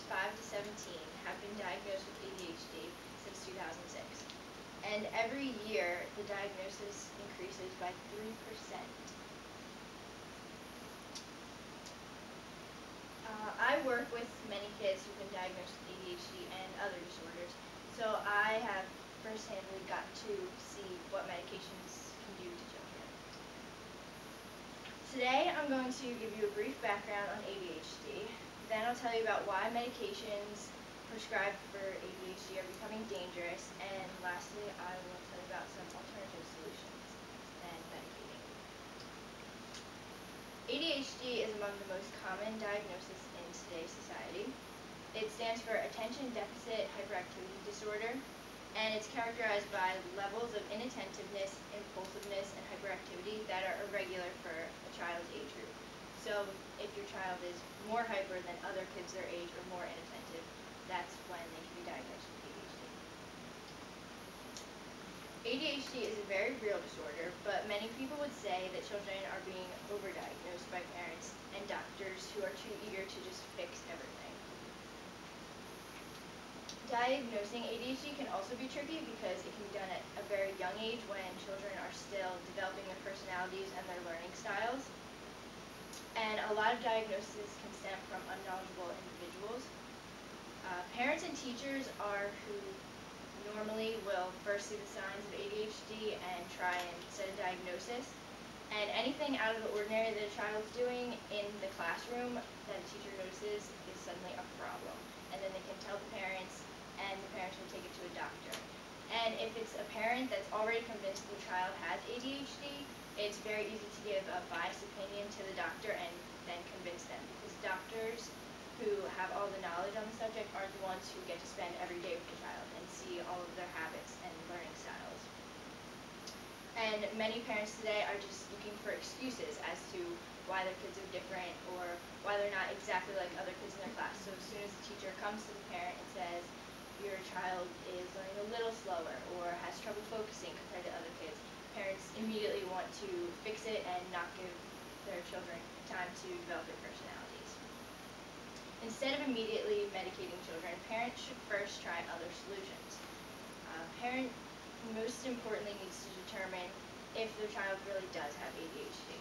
5 to 17 have been diagnosed with ADHD since 2006. And every year, the diagnosis increases by 3%. I work with many kids who've been diagnosed with ADHD and other disorders, so I have firsthand got to see what medications can do to children. Today, I'm going to give you a brief background on ADHD. Then I'll tell you about why medications prescribed for ADHD are becoming dangerous, and lastly, I will tell you about some alternative solutions than medicating. ADHD is among the most common diagnoses in today's society. It stands for Attention Deficit Hyperactivity Disorder, and it's characterized by levels of inattentiveness, impulsiveness, and hyperactivity that are irregular for a child's age group. So if your child is more hyper than other kids their age or more inattentive, that's when they can be diagnosed with ADHD. ADHD is a very real disorder, but many people would say that children are being overdiagnosed by parents and doctors who are too eager to just fix everything. Diagnosing ADHD can also be tricky because it can be done at a very young age when children are still developing their personalities and their learning styles. And a lot of diagnoses can stem from unknowledgeable individuals. Parents and teachers are who normally will first see the signs of ADHD and try and set a diagnosis. And anything out of the ordinary that a child's doing in the classroom that a teacher notices is suddenly a problem. And then they can tell the parents, and the parents will take it to a doctor. And if it's a parent that's already convinced the child has ADHD, it's very easy to give a biased opinion to the doctor and then convince them, because doctors who have all the knowledge on the subject are the ones who get to spend every day with the child and see all of their habits and learning styles. And many parents today are just looking for excuses as to why their kids are different or why they're not exactly like other kids in their class. So as soon as the teacher comes to the parent and says, your child is learning a little slower or has trouble focusing compared to other kids, parents immediately want to fix it and not give their children time to develop their personalities. Instead of immediately medicating children, parents should first try other solutions. Parent most importantly needs to determine if their child really does have ADHD.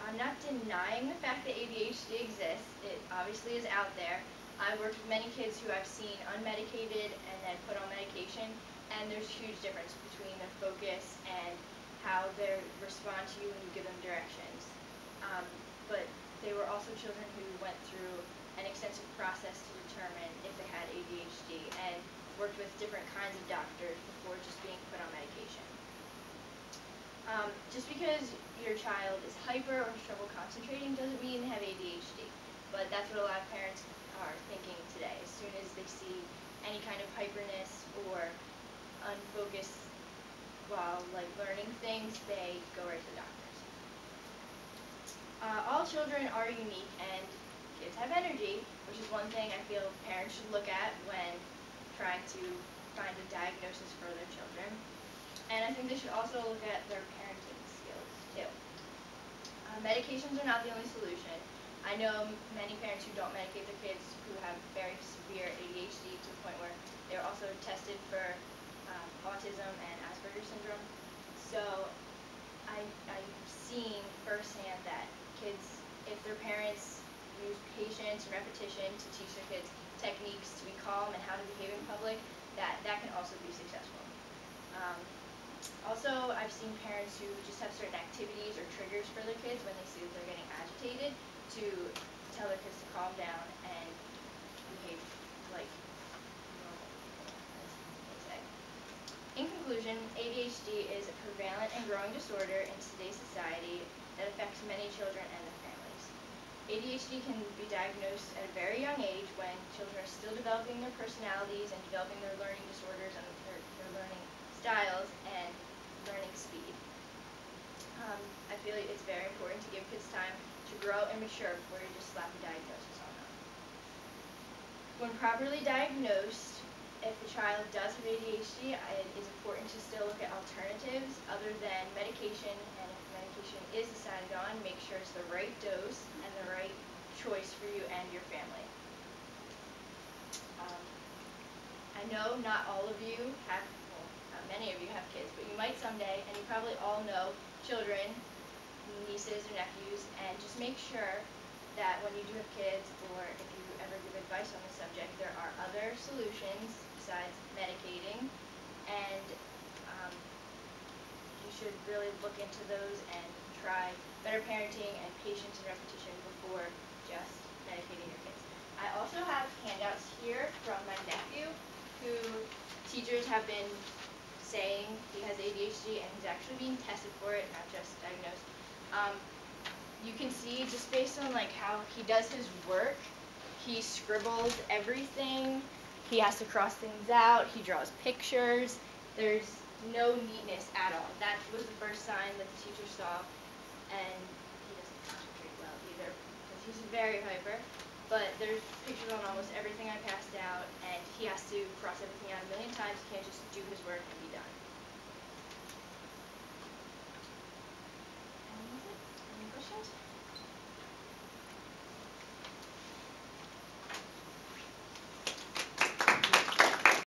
I'm not denying the fact that ADHD exists. It obviously is out there. I've worked with many kids who I've seen unmedicated and then put on medication, and there's a huge difference between their focus and how they respond to you when you give them directions. But they were also children who went through an extensive process to determine if they had ADHD and worked with different kinds of doctors before just being put on medication. Just because your child is hyper or has trouble concentrating doesn't mean they have ADHD, but that's what a lot of parents are thinking today. As soon as they see any kind of hyperness or unfocused while learning things, they go right to the doctors. All children are unique, and kids have energy, which is one thing I feel parents should look at when trying to find a diagnosis for their children. And I think they should also look at their parenting skills, too. Medications are not the only solution. I know many parents who don't medicate their kids who have very severe ADHD to the point where they're also tested for autism and Asperger's syndrome. So I've seen firsthand that kids, if their parents use patience and repetition to teach their kids techniques to be calm and how to behave in public, that can also be successful. Also, I've seen parents who just have certain activities or triggers for their kids when they see that they're getting agitated to tell their kids to calm down and behave like normal people, as they say. In conclusion, ADHD is a prevalent and growing disorder in today's society that affects many children and their families. ADHD can be diagnosed at a very young age when children are still developing their personalities and developing their learning disorders and their learning styles and learning speed. I feel like it's very important to give kids time to grow and mature before you just slap a diagnosis on them. When properly diagnosed, if the child does have ADHD, it is important to still look at alternatives other than medication, and if medication is decided on, make sure it's the right dose and the right choice for you and your family. I know not all of you have, well, not many of you have kids, but you might someday, and you probably all know children, nieces or nephews, and just make sure that when you do have kids, or if you ever give advice on the subject, there are other solutions besides medicating, and you should really look into those and try better parenting and patience and repetition before just medicating your kids. I also have handouts here from my nephew, who teachers have been saying he has ADHD, and he's actually being tested for it, not just diagnosed. You can see just based on like how he does his work, he scribbles everything, he has to cross things out, he draws pictures, there's no neatness at all. That was the first sign that the teacher saw, and he doesn't concentrate well either, because he's very hyper. But there's pictures on almost everything I passed out, and he has to cross everything out a million times. He can't just do his work